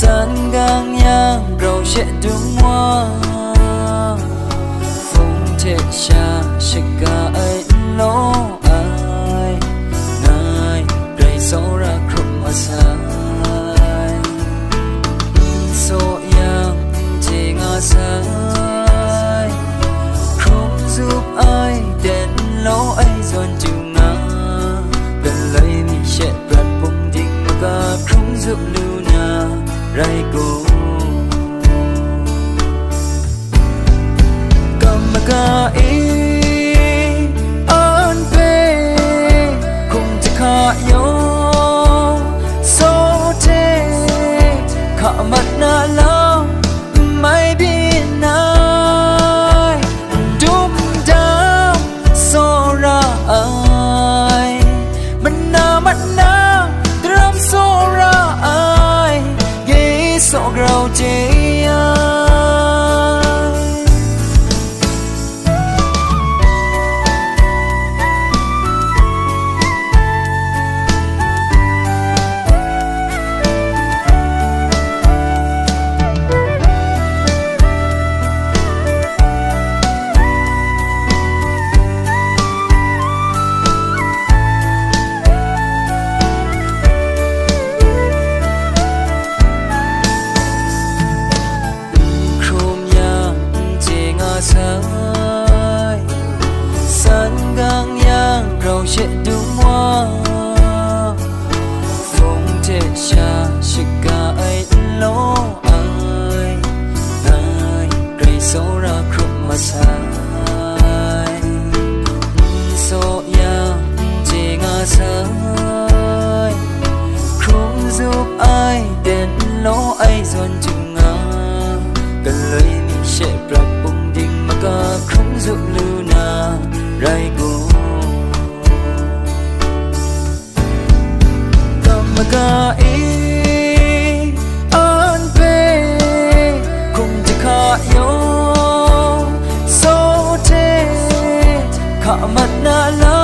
san gang yang rau sẽ đúng hoa phong thể cha sẽ cả ai lo ai nay đầy sâu ra khrum mà sai so yang chỉ ngã sai không giúp ai đến lo ai dọn chịu ngã gần lấy mi sẽ bật bùng đình mà cả không giúp lưu na rai cô cầm mà cả ý an về cùng chỉ khả yo số thế khả mặt na lao mai bin ai đúng đam so ra ai mình na drum so ra ai ghé so grau chế sai san gang yang rau sẽ đúng hoa phong thể cha sẽ cả ai lo ai ai gây sâu ra khrum mà sai so yang chỉ ngã sai không giúp ai đến lo ai dọn chừng ngã cần lấy mình sẽ bật cả không giúp lưu na rai cô cầm mà cả ý an về cùng chỉ khả yo số thế khả mặt na la